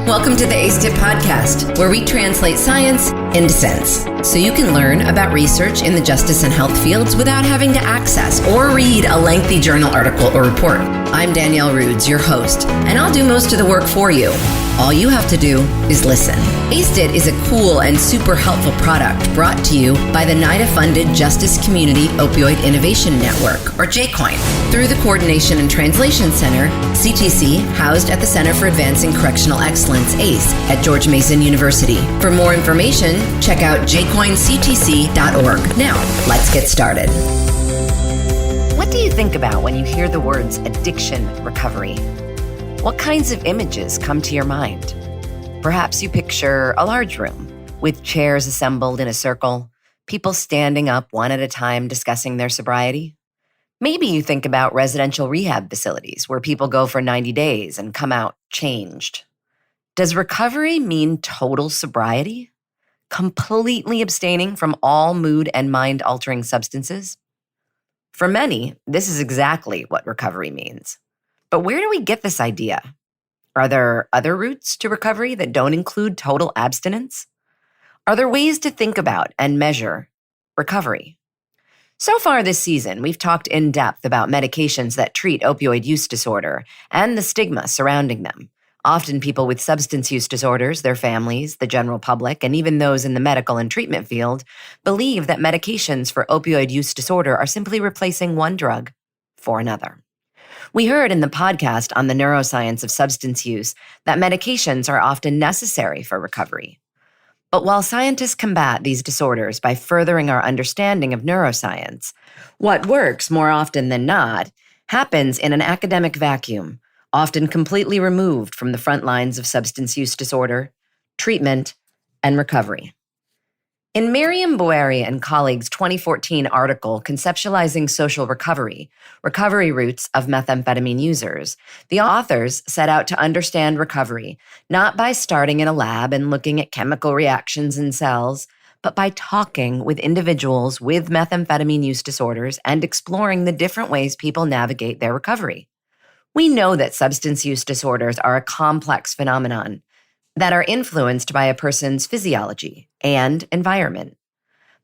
Welcome to the ACE podcast, where we translate science into sense, so you can learn about research in the justice and health fields without having to access or read a lengthy journal article or report. I'm Danielle Rudes, your host, and I'll do most of the work for you. All you have to do is listen. ACEDIT is a cool and super helpful product brought to you by the NIDA-funded Justice Community Opioid Innovation Network, or JCOIN, through the Coordination and Translation Center, CTC, housed at the Center for Advancing Correctional Excellence, ACE, at George Mason University. For more information, check out JCOIN-CTC.org. Now, let's get started. What do you think about when you hear the words addiction recovery? What kinds of images come to your mind? Perhaps you picture a large room with chairs assembled in a circle, people standing up one at a time discussing their sobriety. Maybe you think about residential rehab facilities where people go for 90 days and come out changed. Does recovery mean total sobriety? Completely abstaining from all mood and mind-altering substances? For many, this is exactly what recovery means. But where do we get this idea? Are there other routes to recovery that don't include total abstinence? Are there ways to think about and measure recovery? So far this season, we've talked in depth about medications that treat opioid use disorder and the stigma surrounding them. Often people with substance use disorders, their families, the general public, and even those in the medical and treatment field believe that medications for opioid use disorder are simply replacing one drug for another. We heard in the podcast on the neuroscience of substance use that medications are often necessary for recovery. But while scientists combat these disorders by furthering our understanding of neuroscience, what works more often than not happens in an academic vacuum, often completely removed from the front lines of substance use disorder, treatment, and recovery. In Miriam Boeri and colleagues' 2014 article, Conceptualizing Social Recovery, Recovery Routes of Methamphetamine Users, the authors set out to understand recovery, not by starting in a lab and looking at chemical reactions in cells, but by talking with individuals with methamphetamine use disorders and exploring the different ways people navigate their recovery. We know that substance use disorders are a complex phenomenon that are influenced by a person's physiology and environment.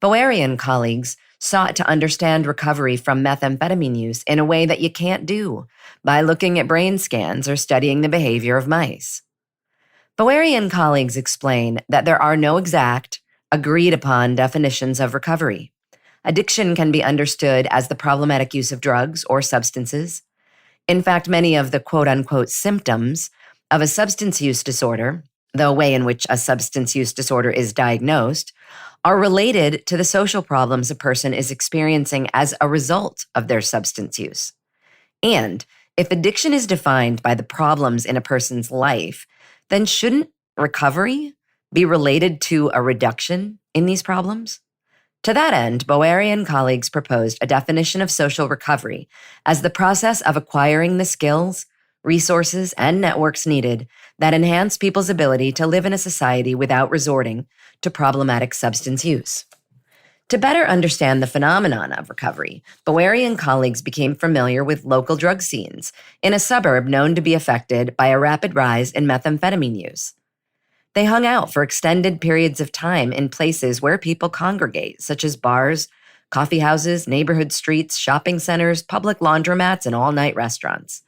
Boeri and colleagues sought to understand recovery from methamphetamine use in a way that you can't do by looking at brain scans or studying the behavior of mice. Boeri and colleagues explain that there are no exact, agreed-upon definitions of recovery. Addiction can be understood as the problematic use of drugs or substances. In fact, many of the quote-unquote symptoms of a substance use disorder, the way in which a substance use disorder is diagnosed, are related to the social problems a person is experiencing as a result of their substance use. And if addiction is defined by the problems in a person's life, then shouldn't recovery be related to a reduction in these problems? To that end, Boeri and colleagues proposed a definition of social recovery as the process of acquiring the skills, resources, and networks needed that enhance people's ability to live in a society without resorting to problematic substance use. To better understand the phenomenon of recovery, Boeri and colleagues became familiar with local drug scenes in a suburb known to be affected by a rapid rise in methamphetamine use. They hung out for extended periods of time in places where people congregate, such as bars, coffee houses, neighborhood streets, shopping centers, public laundromats, and all-night restaurants.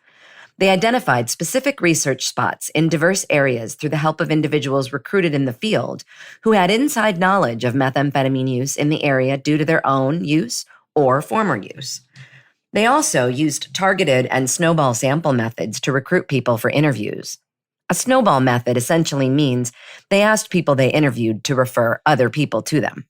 They identified specific research spots in diverse areas through the help of individuals recruited in the field who had inside knowledge of methamphetamine use in the area due to their own use or former use. They also used targeted and snowball sample methods to recruit people for interviews. A snowball method essentially means they asked people they interviewed to refer other people to them.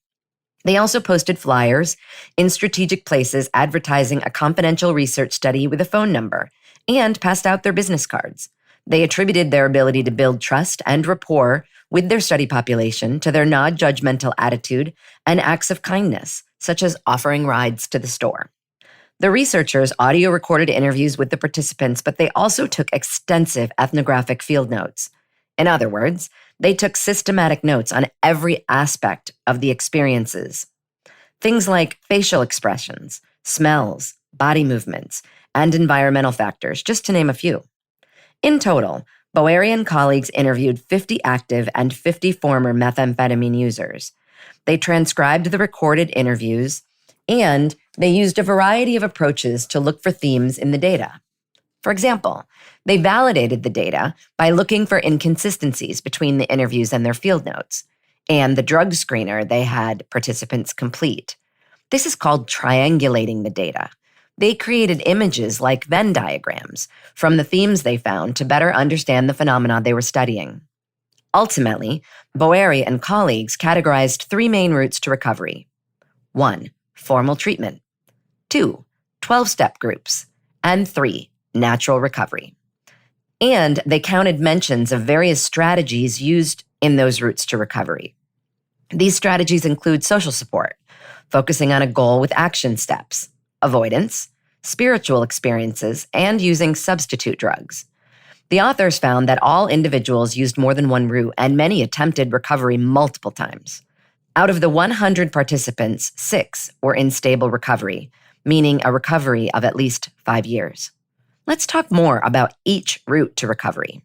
They also posted flyers in strategic places advertising a confidential research study with a phone number and passed out their business cards. They attributed their ability to build trust and rapport with their study population to their non-judgmental attitude and acts of kindness, such as offering rides to the store. The researchers audio recorded interviews with the participants, but they also took extensive ethnographic field notes. In other words, they took systematic notes on every aspect of the experiences. Things like facial expressions, smells, body movements, and environmental factors, just to name a few. In total, Boeri and colleagues interviewed 50 active and 50 former methamphetamine users. They transcribed the recorded interviews, and they used a variety of approaches to look for themes in the data. For example, they validated the data by looking for inconsistencies between the interviews and their field notes, and the drug screener they had participants complete. This is called triangulating the data. They created images like Venn diagrams from the themes they found to better understand the phenomena they were studying. Ultimately, Boeri and colleagues categorized 3 main routes to recovery. 1. Formal treatment. 2. 12-step groups. And 3. Natural recovery. And they counted mentions of various strategies used in those routes to recovery. These strategies include social support, focusing on a goal with action steps, avoidance, spiritual experiences, and using substitute drugs. The authors found that all individuals used more than one route, and many attempted recovery multiple times. Out of the 100 participants, 6 were in stable recovery, meaning a recovery of at least 5 years. Let's talk more about each route to recovery.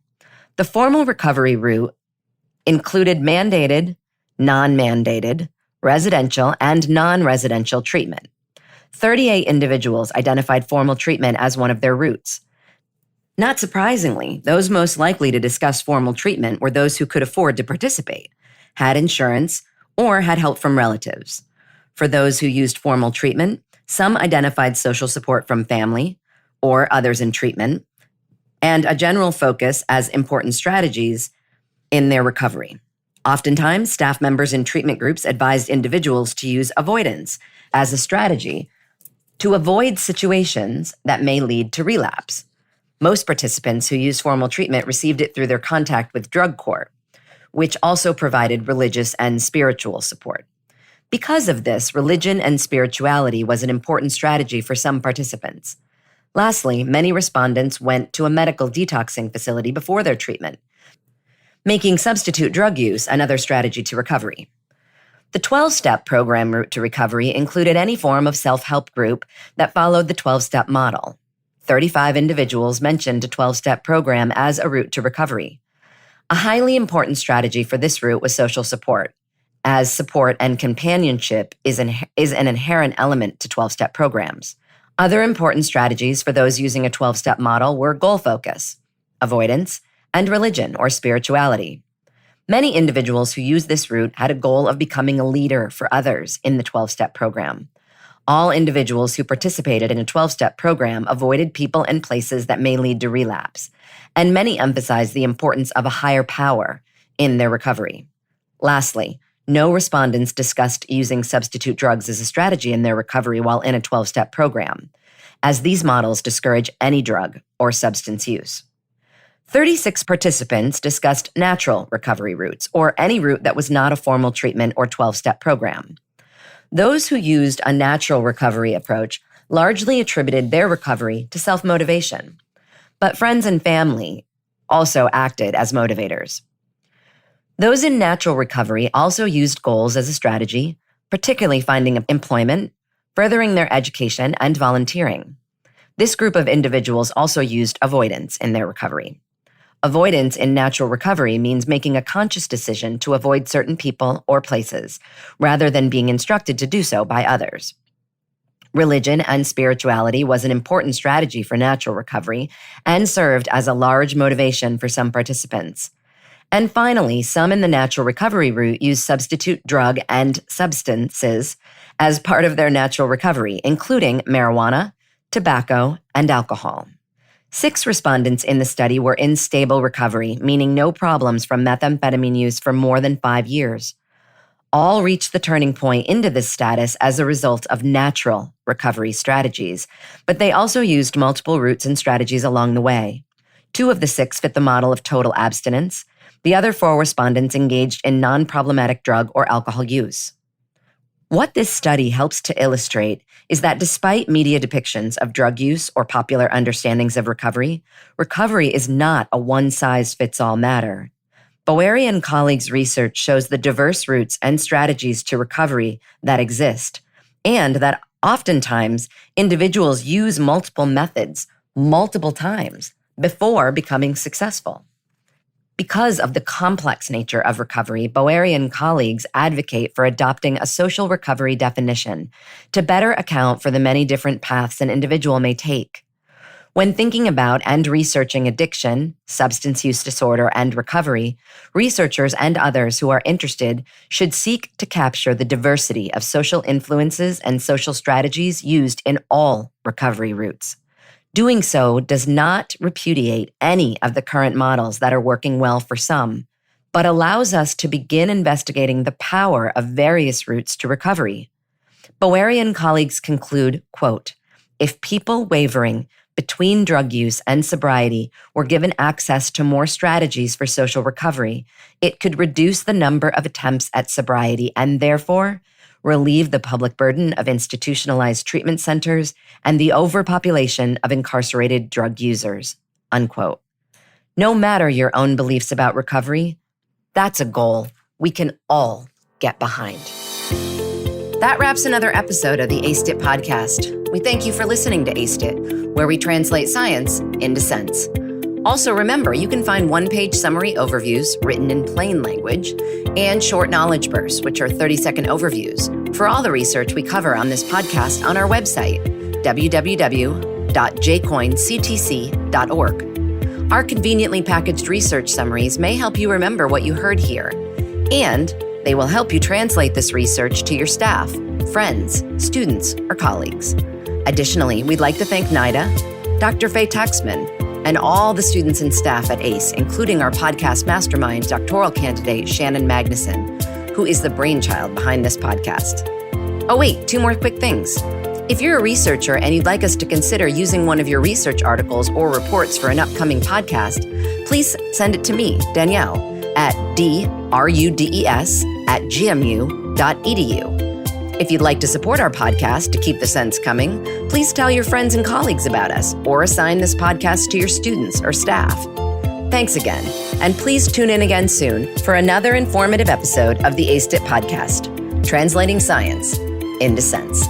The formal recovery route included mandated, non-mandated, residential, and non-residential treatment. 38 individuals identified formal treatment as one of their routes. Not surprisingly, those most likely to discuss formal treatment were those who could afford to participate, had insurance, or had help from relatives. For those who used formal treatment, some identified social support from family or others in treatment, and a general focus as important strategies in their recovery. Oftentimes, staff members in treatment groups advised individuals to use avoidance as a strategy to avoid situations that may lead to relapse. Most participants who used formal treatment received it through their contact with drug court, which also provided religious and spiritual support. Because of this, religion and spirituality was an important strategy for some participants. Lastly, many respondents went to a medical detoxing facility before their treatment, making substitute drug use another strategy to recovery. The 12-step program route to recovery included any form of self-help group that followed the 12-step model. 35 individuals mentioned a 12-step program as a route to recovery. A highly important strategy for this route was social support, as support and companionship is an inherent element to 12-step programs. Other important strategies for those using a 12-step model were goal focus, avoidance, and religion or spirituality. Many individuals who used this route had a goal of becoming a leader for others in the 12-step program. All individuals who participated in a 12-step program avoided people and places that may lead to relapse, and many emphasized the importance of a higher power in their recovery. Lastly, no respondents discussed using substitute drugs as a strategy in their recovery while in a 12-step program, as these models discourage any drug or substance use. 36 participants discussed natural recovery routes, or any route that was not a formal treatment or 12-step program. Those who used a natural recovery approach largely attributed their recovery to self-motivation, but friends and family also acted as motivators. Those in natural recovery also used goals as a strategy, particularly finding employment, furthering their education, and volunteering. This group of individuals also used avoidance in their recovery. Avoidance in natural recovery means making a conscious decision to avoid certain people or places, rather than being instructed to do so by others. Religion and spirituality was an important strategy for natural recovery and served as a large motivation for some participants. And finally, some in the natural recovery route used substitute drug and substances as part of their natural recovery, including marijuana, tobacco, and alcohol. 6 respondents in the study were in stable recovery, meaning no problems from methamphetamine use for more than 5 years. All reached the turning point into this status as a result of natural recovery strategies, but they also used multiple routes and strategies along the way. 2 of the 6 fit the model of total abstinence. The other 4 respondents engaged in non-problematic drug or alcohol use. What this study helps to illustrate is that despite media depictions of drug use or popular understandings of recovery, recovery is not a one-size-fits-all matter. Boeri and colleagues' research shows the diverse routes and strategies to recovery that exist, and that oftentimes individuals use multiple methods multiple times before becoming successful. Because of the complex nature of recovery, Boeri and colleagues advocate for adopting a social recovery definition to better account for the many different paths an individual may take. When thinking about and researching addiction, substance use disorder, and recovery, researchers and others who are interested should seek to capture the diversity of social influences and social strategies used in all recovery routes. Doing so does not repudiate any of the current models that are working well for some, but allows us to begin investigating the power of various routes to recovery. Boeri and colleagues conclude, quote, "If people wavering between drug use and sobriety were given access to more strategies for social recovery, it could reduce the number of attempts at sobriety and therefore relieve the public burden of institutionalized treatment centers and the overpopulation of incarcerated drug users," unquote. No matter your own beliefs about recovery, that's a goal we can all get behind. That wraps another episode of the ACEDIT podcast. We thank you for listening to ACEDIT, where we translate science into sense. Also, remember, you can find one-page summary overviews written in plain language and short knowledge bursts, which are 30-second overviews, for all the research we cover on this podcast on our website, www.JCOIN-CTC.org. Our conveniently packaged research summaries may help you remember what you heard here, and they will help you translate this research to your staff, friends, students, or colleagues. Additionally, we'd like to thank NIDA, Dr. Faye Taxman, and all the students and staff at ACE, including our podcast mastermind, doctoral candidate Shannon Magnuson, who is the brainchild behind this podcast. Oh wait, 2 more quick things. If you're a researcher and you'd like us to consider using one of your research articles or reports for an upcoming podcast, please send it to me, Danielle, at drudes@gmu.edu. If you'd like to support our podcast to keep the sense coming, please tell your friends and colleagues about us or assign this podcast to your students or staff. Thanks again, and please tune in again soon for another informative episode of the ACEDIT podcast, Translating Science into Sense.